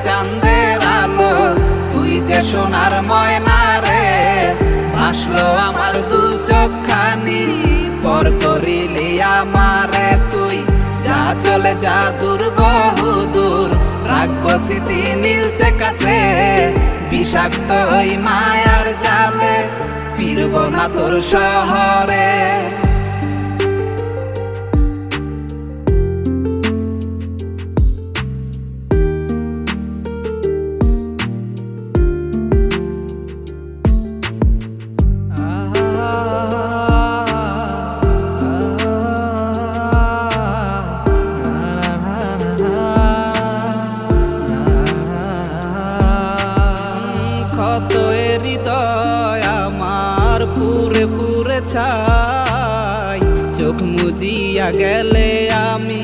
চাঁদের আলো, তুই যে সোনার ময়না রে। ভাসলো আমার দু চোখখানি, পর করিলি আমারে তুই। যা চলে যা দূর বহু দূর, রাখবো স্মৃতি নীলচে কাছে। বিষাক্ত ওই মায়ার জালে ফিরব না তোর শহরে। কত হৃদয় আমার পুরে পুরে ছাই, চোখ মুজিয়া গেলে আমি